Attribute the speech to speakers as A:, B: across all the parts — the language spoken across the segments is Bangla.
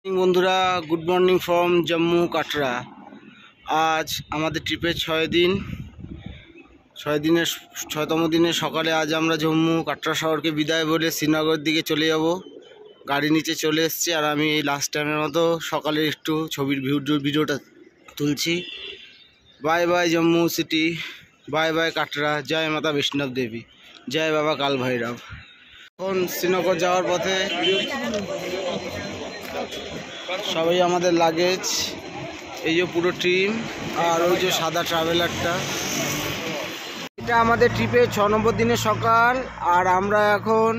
A: বন্ধুরা, good morning from Jammu Katra. আজ আমাদের ট্রিপের 6 দিনের 6তম দিনে সকালে আজ আমরা জম্মু কাটরা শহরকে বিদায় বলে শ্রীনগর দিকে চলে যাব। গাড়ি নিচে চলে এসেছি আর আমি এই লাস্ট টাইমের মতো সকালে একটু ছবির ভিডিওটা তুলছি। Bye bye Jammu city, bye bye Katra. জয় মাতা বৈষ্ণব দেবী, জয় বাবা কাল ভৈরব। এখন শ্রীনগর যাওয়ার পথে সবাই আমাদের লাগেজ, এই যে পুরো টিম, আর ওই যে সাদা ট্রাভেলারটা। এটা আমাদের ট্রিপের 6 নম্বর দিনের সকাল, আর আমরা এখন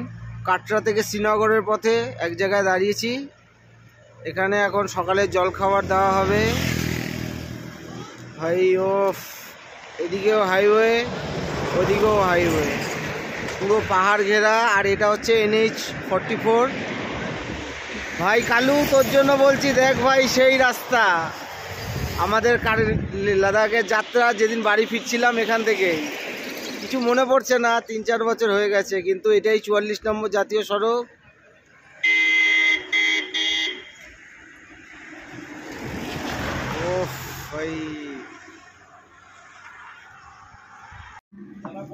A: কাটরা থেকে শ্রীনগরের পথে এক জায়গায় দাঁড়িয়েছি। এখানে এখন সকালের জল খাবার দেওয়া হবে। ভাই ও, এদিকেও হাইওয়ে, ওদিকেও হাইওয়ে, পুরো পাহাড় ঘেরা। আর এটা হচ্ছে NH 44। ভাই কালু, তোর জন্য বলছি, দেখ ভাই সেই রাস্তা আমাদের লাদাখের যাত্রা। যেদিন বাড়ি ফিরছিলাম এখান থেকে, কিছু মনে পড়ছে না, 3-4 বছর হয়ে গেছে, কিন্তু এটাই 44 নম্বর জাতীয় সড়ক। ও ভাই,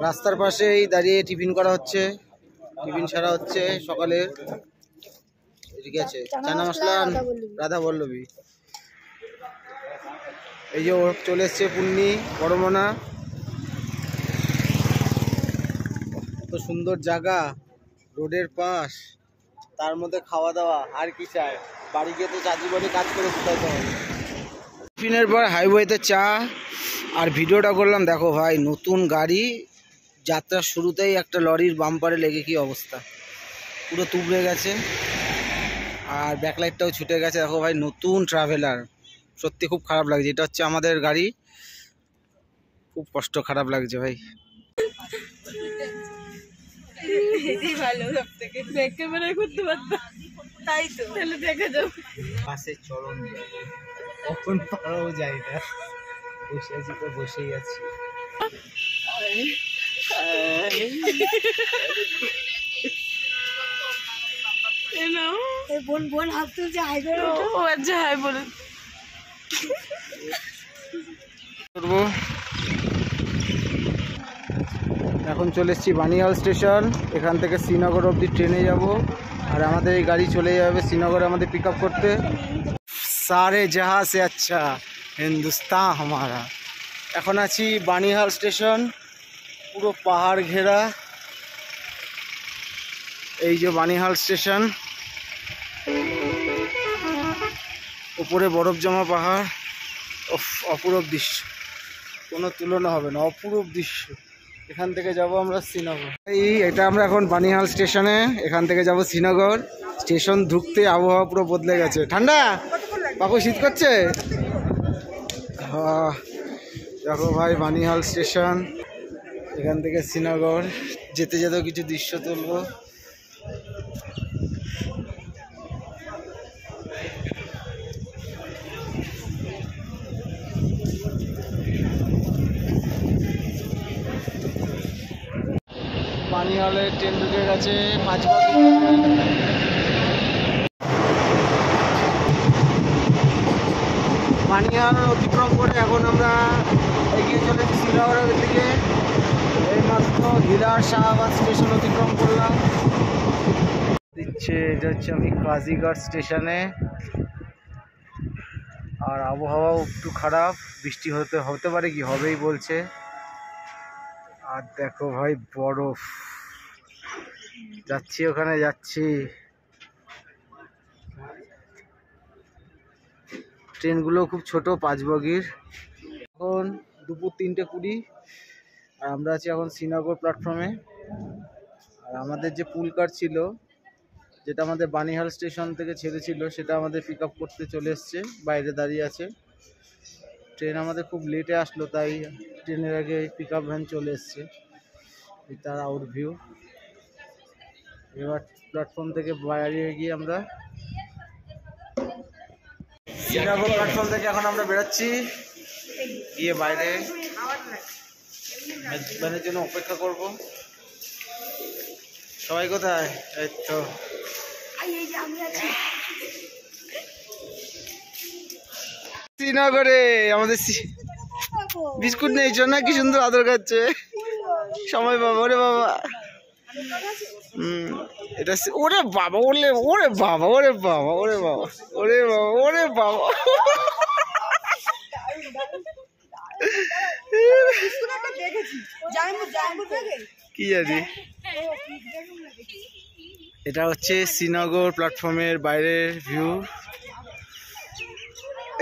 A: রাস্তার পাশেই দাঁড়িয়ে টিফিন করা হচ্ছে, টিফিন ছাড়া হচ্ছে সকালে। ঠিক আছে, চানা মশলা রাধা বল্লভী। এই যে চলে এসছে পুন্নি বড়মনা। কত সুন্দর জায়গা, রোডের পাশ, তার মধ্যে খাওয়া দাওয়া, আর কি চাই? বাড়ি গিয়ে তো জীবনে কাজ করে ফুটাইতে হবে। টিফিনের পর হাইওয়েতে চা আর ভিডিওটা করলাম। দেখো ভাই, নতুন গাড়ি, যাত্রার শুরুতেই একটা লরির বাম্পারে লেগে কি অবস্থা, পুরো তুবড়ে গেছে, আর ব্যাকলাইটটাও ছুটে গেছে। দেখো ভাই, নতুন ট্রাভেলার, সত্যি খুব খারাপ লাগছে। এটা হচ্ছে আমাদের গাড়ি, খুব কষ্ট, খারাপ লাগছে ভাই। ভালো, সব থেকে ক্যামেরা করতে পারতাম, তাই তো তাহলে দেখা যাবে। বাসে চরম কখন পারাও যায় না, বসে আছি তো বসেই আছি। বোন বোন হাত তুলছে, হাই করে। ও আচ্ছা, হাই বলে করবো। এখন চলে এসেছি বানিহাল স্টেশন। এখান থেকে শ্রীনগর অবধি ট্রেনে যাব, আর আমাদের এই গাড়ি চলে যাবে শ্রীনগরে আমাদের পিক আপ করতে। সারে জাহাঁ সে আচ্ছা হিন্দুস্তান হামারা। এখন আছি বানিহাল স্টেশন, পুরো পাহাড় ঘেরা। এই যে বানিহাল স্টেশন, উপরে বরফ জমা পাহাড়, অপূরূপ দৃশ্য, কোনো তুলনা হবে না, অপূরূপ দৃশ্য। এখান থেকে যাব আমরা শ্রীনগর। এটা আমরা এখন বানিহাল স্টেশনে, এখান থেকে যাব শ্রীনগর। স্টেশন ঢুকতে আবহাওয়া পুরো বদলে গেছে, ঠান্ডা, বাবু শীত করছে। দেখো ভাই, বানিহাল স্টেশন, এখান থেকে শ্রীনগর যেতে যেতেও কিছু দৃশ্য তুলবো। বানিহালে ট্রেন ঢুকে গেছে, 5 বানিহাল অতিক্রম করে এখন আমরা এগিয়ে চলেছি শ্রীনগরের দিকে। এই মাত্র হিরার শাহবাজ স্টেশন অতিক্রম করলাম। দিচ্ছে, এটা হচ্ছে আমি কাজীঘাট স্টেশনে। আর আবহাওয়াও একটু খারাপ, বৃষ্টি হতে পারে, কি হবেই বলছে। আর দেখো ভাই, বরফ, যাচ্ছি ওখানে যাচ্ছি। ট্রেনগুলো খুব ছোট, 5 বগির। এখন দুপুর 3:20, আর আমরা আছি এখন শ্রীনগর প্ল্যাটফর্মে। আর আমাদের যে পুল কার ছিল, যেটা আমাদের বানিহাল স্টেশন থেকে ছেড়েছিল, সেটা আমাদের পিক আপ করতে চলে এসছে, বাইরে দাঁড়িয়ে আছে। ট্রেন আমাদের খুব লেটে আসলো, তাই ট্রেনের আগে পিক আপ ভ্যান চলে এসছে। তার আউট ভিউ। এবার প্ল্যাটফর্ম থেকে বাইরে গিয়ে আমরা শ্রীনগর প্ল্যাটফর্ম থেকে এখন আমরা বেরোচ্ছি, গিয়ে বাইরে ভ্যানের জন্য অপেক্ষা করব। সবাই কোথায়? এই তো শ্রীনগরে আমাদের বিস্কুট নেই না, কি সুন্দর আদর খাচ্ছে সময় বাবা। ওরে বাবা এটা ওরে বাবা, ওরে ওরে বাবা, ওরে বাবা, ওরে বাবা, ওরে বাবা, ওরে বাবা। কি জানি, এটা হচ্ছে শ্রীনগর প্ল্যাটফর্মের বাইরের ভিউ।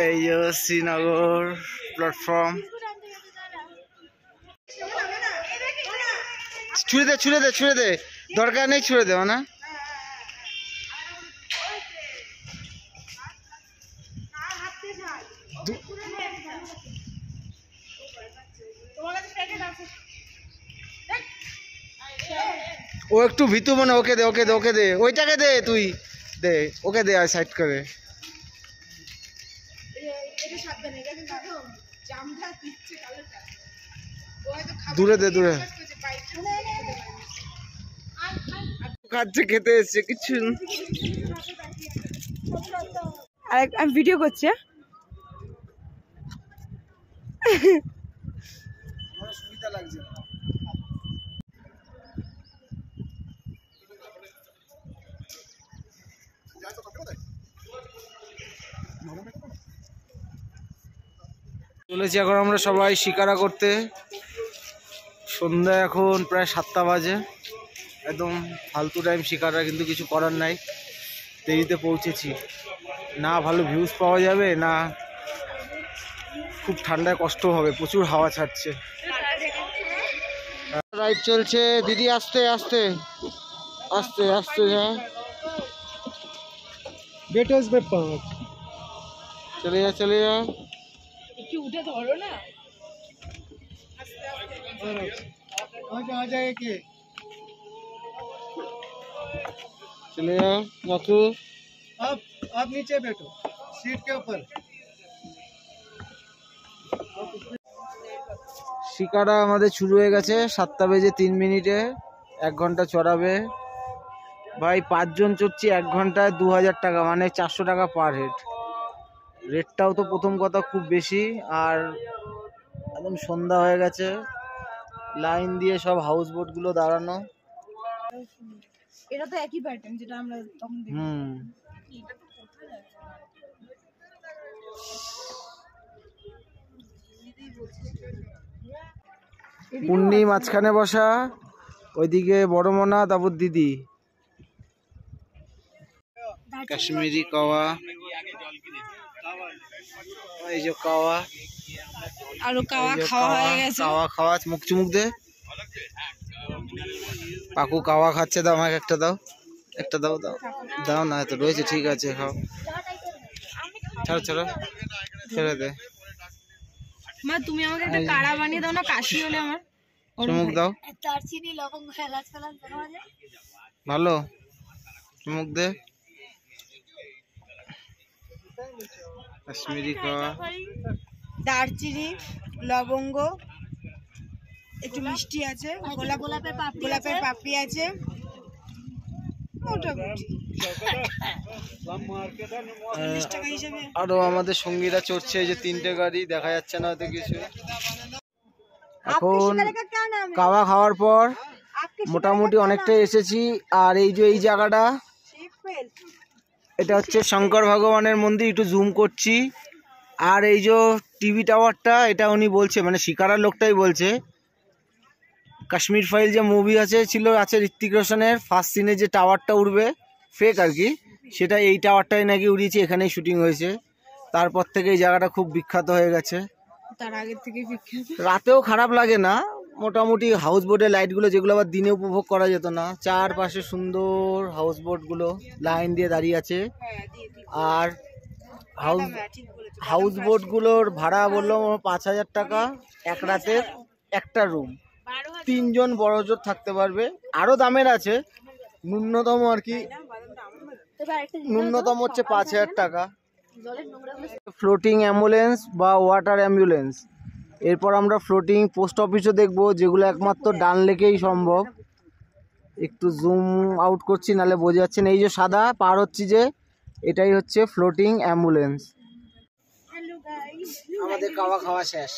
A: এই যে শ্রীনগর প্ল্যাটফর্ম। ছুঁড়ে দে, ছুঁড়ে দে, ছুঁড়ে দে, দরকার নেই ছুঁড়ে দেওয়া না। ও একটু ভিতু মনে, ওকে দে, ওকে দে, ওকে দে, ওইটাকে দে, তুই দে, ওকে দে, আর সাইড করে। দূরে দে, দূরে খাচ্ছে, খেতে এসছে কিছু।
B: আমি ভিডিও করছি।
A: সুবিধা লাগছে। চলেছি এখন আমরা সবাই শিকারা করতে। সন্ধ্যা এখন প্রায় 7টা বাজে, একদম ফালতু টাইম শিকারা, কিন্তু কিছু করার নাই, দেরিতে পৌঁছেছি। না ভালো ভিউজ পাওয়া যাবে, না খুব ঠান্ডায় কষ্ট হবে, প্রচুর হাওয়া ছাড়ছে। রাইড চলছে দিদি, আস্তে আস্তে আস্তে আস্তে যা, চলে যা, চলে যা,
B: একটু উঠে ধরো না।
A: चले जाओ बापू।
C: आप नीचे बैठो सीट के ऊपर।
A: শিকারা আমাদের শুরু হয়ে গেছে 7টা বেজে 3 মিনিটে। 1 ঘন্টা চড়াবে ভাই, 5 জন চড়ছি, 1 ঘন্টায় 2000 টাকা, মানে 400 টাকা পার হেড। রেটটাও তো প্রথম কথা খুব বেশি, আর একদম সন্ধ্যা হয়ে গেছে, লাইন দিয়ে সব হাউস বোট গুলো দাঁড়ানো।
B: এটা তো একই প্যাটার্ন যেটা আমরা তখন দেখি।
A: পুন্নি মাঝখানে বসা, ওইদিকে বড় মোনা, তারপর দিদি। কাশ্মীরি কাওয়া, এই যে কাওয়া,
B: আর কাওয়া খাওয়া হয়ে গেছে।
A: কাওয়া খাওয়া, মুখ চুমুক দে। পাকু কাওয়া খাচ্ছে, দাও আমাকে একটা দাও, একটা দাও, দাও দাও না, তো রয়েছে, ঠিক আছে খাও, ছাড়ো ছাড়ো, ছেড়ে দে।
B: মা তুমি আমাকে একটা কাড়া বানিয়ে দাও না, কাশি হলে আমার।
A: চুমুক দাও, ভালো চুমুক দে। কাশ্মীরি কাওয়া,
B: দারচিনি, লবঙ্গ, একটু মিষ্টি আছে, গোলাপের পাপড়ি আছে, মোটামুটি 40 টাকা হিসেবে।
A: আরো আমাদের সঙ্গীরা চড়ছে, এই যে 3টে গাড়ি, দেখা যাচ্ছে না হয়তো কিছু। এখন কাওয়া খাওয়ার পর মোটামুটি অনেকটাই এসেছি। আর এই যে এই জায়গাটা, এটা হচ্ছে শঙ্কর ভগবানের মন্দির, একটু জুম করছি। আর এই যে টিভি টাওয়ারটা, এটা উনি বলছে, মানে শিকারার লোকটাই বলছে, কাশ্মীর ফাইল যে মুভি আছে ঋত্বিক রোশনের, ফার্স্ট সিনে যে টাওয়ারটা উঠবে, ফেক আর কি, সেটা এই টাওয়ারটাই নাকি উড়িয়েছে, এখানেই শুটিং হয়েছে। তারপর থেকে এই জায়গাটা খুব বিখ্যাত হয়ে গেছে।
B: তার আগে থেকে বিখ্যাত।
A: রাতেও খারাপ লাগে না, মোটামুটি হাউস বোটের লাইটগুলো, যেগুলো আবার দিনে উপভোগ করা যেত না। চারপাশে সুন্দর হাউস বোটগুলো লাইন দিয়ে দাঁড়িয়ে আছে। আর হাউস বোটগুলোর ভাড়া বললো 5000 টাকা এক রাতের, একটা রুম, 3 জন বড় জোর থাকতে পারবে। আরো দামের আছে, ন্যূনতম আর কি, ন্যূনতম হচ্ছে 5000 টাকা। ফ্লোটিং অ্যাম্বুলেন্স বা ওয়াটার অ্যাম্বুলেন্স। এরপর আমরা ফ্লোটিং পোস্ট অফিসও দেখবো, যেগুলো একমাত্র ডান লেকেই সম্ভব। একটু জুম আউট করছি, নাহলে বোঝা যাচ্ছে না। এই যে সাদা পার হচ্ছি যে, এটাই হচ্ছে ফ্লোটিং অ্যাম্বুলেন্স।
B: হ্যালো গাইস,
A: আমাদের কাওয়া খাওয়া শেষ।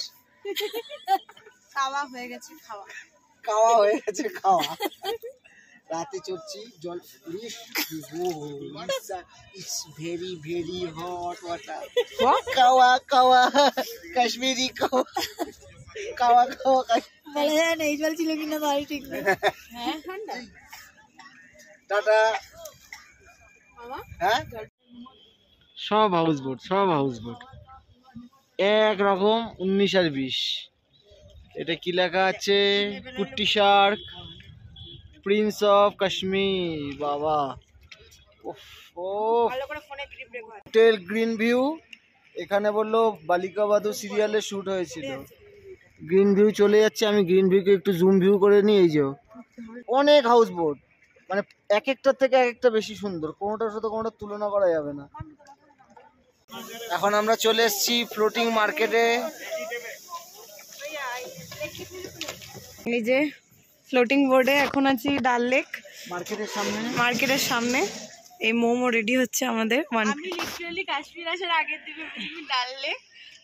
B: খাওয়া হয়ে গেছে, খাওয়া
A: খাওয়া হয়ে গেছে, খাওয়া রাতে চড়ছি জল। It's very very hot water. Kahwa kahwa Kashmiri kahwa kahwa kahwa
B: বলা যায় না এই জল ছিল কিনা তাই ঠিক নেই। হ্যাঁ ঠান্ডা
A: টাটা। হ্যাঁ সব হাউস বোট, সব হাউস বোট এক রকম 19 আর 20। এটা কি লেখা আছে? কুট্টি শার্ক, প্রিন্স অফ কাশ্মীর। বাবা হোটেল গ্রিন ভিউ। এখানে বললো বালিকা বাধু সিরিয়ালের শুট হয়েছিল। গ্রিন ভিউ চলে যাচ্ছে, আমি গ্রিন ভিউকে একটু জুম ভিউ করে নিই। এই যে অনেক হাউস বোট, মানে এক একটার থেকে এক একটা বেশি সুন্দর, কোনোটার সাথে কোনোটা তুলনা করা যাবে না। এখন আমরা চলে এসেছি ফ্লোটিং মার্কেটে।
B: এই যে ফ্লোটিং বোর্ডে এখন আছি ডাল লেক
A: মার্কেটের সামনে।
B: এই মোমো রেডি হচ্ছে আমাদের। আমি লিটারালি কাশ্মীর আসার আগের দিকে ডাল লেক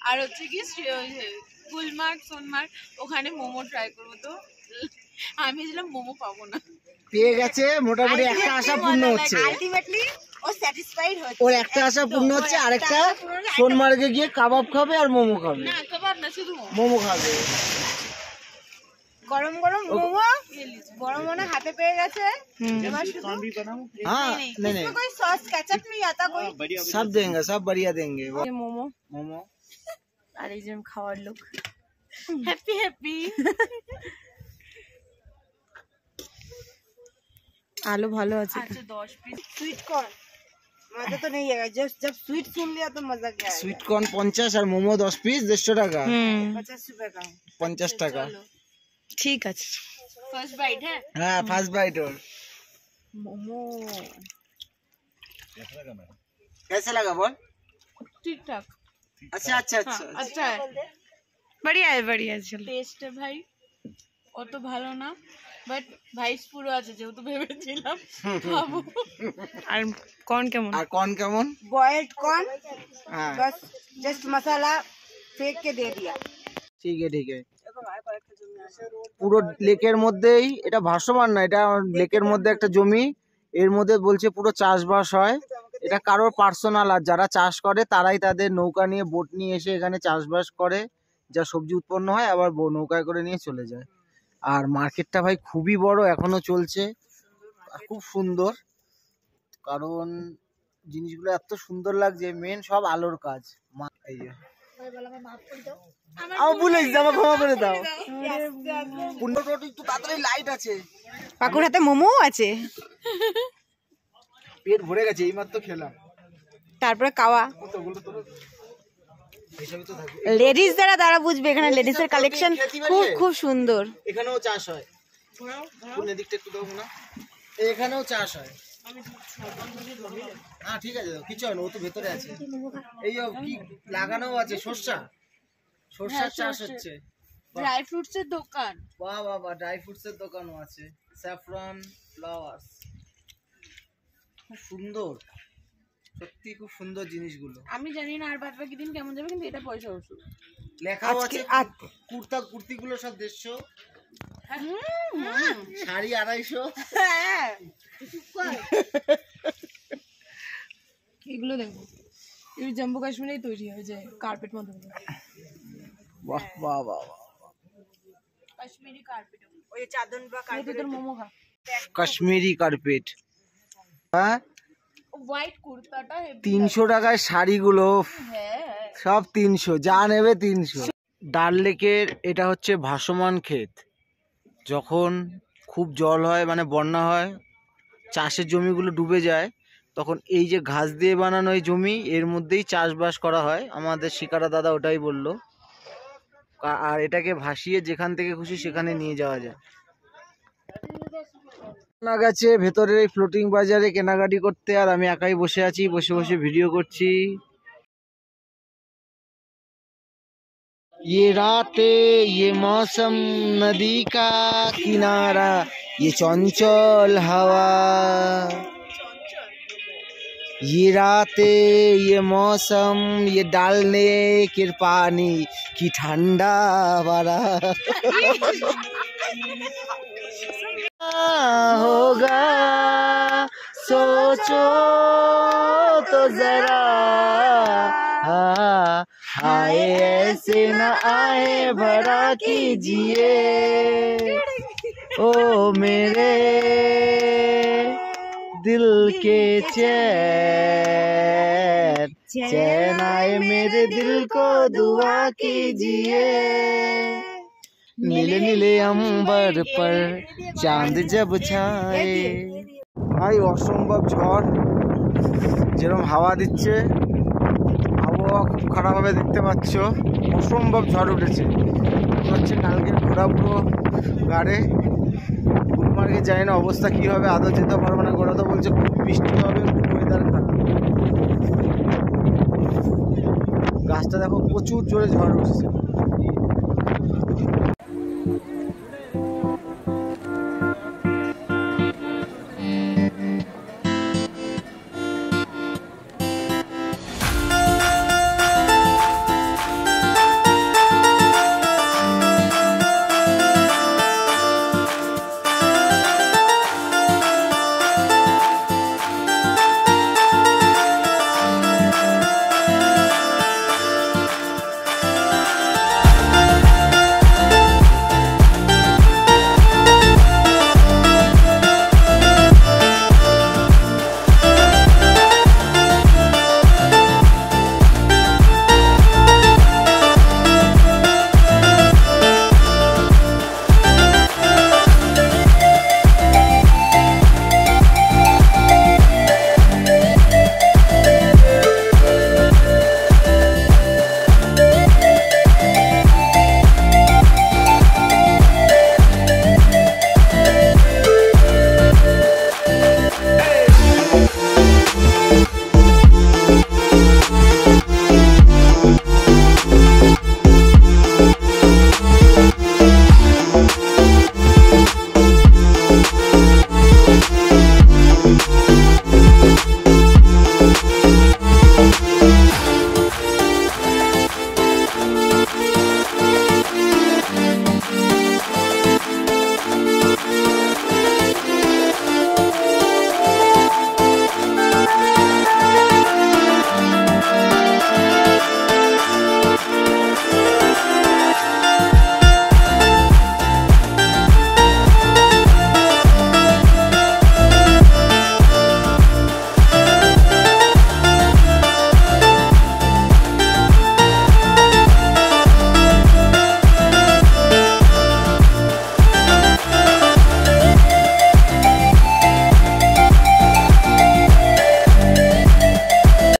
B: আর হচ্ছে কি গুলমার্গ সোনমার্গ ওখানে মোমো ট্রাই করবো, তো আমি ভেবেছিলাম মোমো পাবো না,
A: পেয়ে গেছে। মোটামুটি একটা আশা পূর্ণ হচ্ছে,
B: আলটিমেটলি ও স্যাটিসফাইড হচ্ছে।
A: ওর একটা আশা পূর্ণ হচ্ছে, আরেকটা সোনমার্গে গিয়ে কাবাব খাবে আর মোমো খাবে।
B: না কাবাব না, শুধু
A: মোমো খাবে।
B: গরম গরম মোমো গরম মনে হাতে পেয়ে গেছে।
A: हाँ नहीं
B: कोई सॉस केचप नहीं आता कोई,
A: सब देंगे, सब बढ़िया देंगे।
B: মোমো
A: मोमो
B: আর এই যে খাওয়ার লোক হ্যাপি হ্যাপি। आलू ভালো আছে। अच्छा 10 पीस स्वीट कॉर्न मजा तो नहीं है, जब स्वीट सुन लिया तो मजा क्या है।
A: स्वीट कॉर्न 50 और मोमो 10 পিস 150 টাকা।
B: 50 रुपए का
A: 50 টাকা।
B: ঠিক আছে। फर्स्ट बाइट है।
A: हाँ फर्स्ट बाइट। और
B: मोमो
A: कैसा लगा बोल?
B: ठीक ठाक।
A: अच्छा अच्छा अच्छा
B: अच्छा है, बढ़िया है, बढ़िया है। चलो टेस्ट है भाई অত ভালো না, বাট ভাইস পুরো আছে, যেহেতু ভেবেছিলাম খাবো। আর কর্ন কেমন?
A: আর কর্ন কেমন?
B: বয়েলড কর্ন,
A: हाँ
B: बस जस्ट मसाला फेंक के दे दिया।
A: ठीक है ठीक है। পুরো লেকের মধ্যেই, এটা ভাসমান না, এটা লেকের মধ্যে একটা জমি, এর মধ্যে বলছে পুরো চাষবাস হয়। এটা কারোর পার্সোনাল, আর যারা চাষ করে তারাই তাদের নৌকা নিয়ে বোট নিয়ে এসে এখানে চাষবাস করে, যা সবজি উৎপন্ন হয় আবার নৌকায় করে নিয়ে চলে যায়। আর মার্কেটটা ভাই খুবই বড়, এখনো চলছে, খুব সুন্দর, কারণ জিনিসগুলো এত সুন্দর লাগছে। মেন সব আলোর কাজ। এই যে আমার ভুলে গেছি, আমাকে ক্ষমা করে দাও। একটু তাড়াতাড়ি লাইট আছে,
B: কাকুর হাতে মোমো আছে,
A: পেট ভরে গেছে, এইমাত্র খেলাম।
B: তারপরে কাওয়া। লেডিস দ্বারা বুঝবে, এখানে লেডিস এর কালেকশন খুব খুব সুন্দর।
A: এখানেও চাষ হয়, এদিকটা একটু দেবো না, এখানেও চাষ হয়। হ্যাঁ ঠিক আছে, কিছু হয় না, ও তো ভেতরে আছে। এই কি লাগানো আছে, সরষার চাষ হচ্ছে।
B: ড্রাই ফ্রুটস এর দোকান,
A: বাহ বাহ বাহ, ড্রাই ফ্রুটস এর দোকানও আছে। স্যাফরন ফ্লাওয়ার্স, খুব সুন্দর, সত্যি খুব সুন্দর জিনিসগুলো।
B: আমি জানি না আর বাদ বাকি দিন কেমন যাবে, কিন্তু এটা পয়সা ওষুধ
A: লেখাও আছে। কুর্তিগুলো সব 150, শাড়ি 250।
B: এগুলো দেখো, এই জম্মু কাশ্মীরেই তৈরি হয়, যে কার্পেট মতো।
A: বাহ বাহ বাহ,
B: কাশ্মীরি কার্পেট, ওই চাদর বা কার্পেট। তোর মোমো খা,
A: কাশ্মীরি কার্পেট। হ্যাঁ
B: হোয়াইট কুর্তাটা
A: 300 টাকায় শাড়িগুলো, সব 300, যা নেবে 300। ডাল লেকের এটা হচ্ছে ভাসমান ক্ষেত। যখন খুব জল হয়, মানে বন্যা হয়, চাষের জমিগুলো ডুবে যায়, তখন এই যে ঘাস দিয়ে বানানো এই জমি, এর মধ্যেই চাষবাস করা হয়। আমাদের শিকারা দাদা ওটাই বললো। আর এটাকে ভাসিয়ে যেখান থেকে খুশি সেখানে নিয়ে যাওয়া যায়। না গেছে ভেতরের এই ফ্লোটিং বাজারে কেনাকাটি করতে, আর আমি একাই বসে আছি, বসে বসে ভিডিও করছি। ये रातें, ये मौसम, नदी का किनारा, ये चंचल हवा, ये रातें, ये मौसम, ये डालने के पानी की ठंडा वाला होगा, सोचो तो जरा, आए ऐसे न आए भरा कीजिए, ओ मेरे दिल के चैन, चैन आए मेरे दिल को दुआ कीजिए, नीले नीले अंबर पर चांद जब छाए। ভাই অসম্ভব ঝড়, যেরকম হাওয়া দিচ্ছে, আবহাওয়া খুব খারাপ হবে দেখতে পাচ্ছ, অসম্ভব ঝড় উঠেছে। মনে হচ্ছে কালকে ঘোরা পুরো গাড়ে। গুলমার্গে যাই না অবস্থা কি হবে, আদৌ যেতে পারবো না। ঘোরা তো বলছে খুব বৃষ্টি হবে, খুব ওয়েদার খারাপ। গাছটা দেখো প্রচুর জোরে ঝড় উঠছে।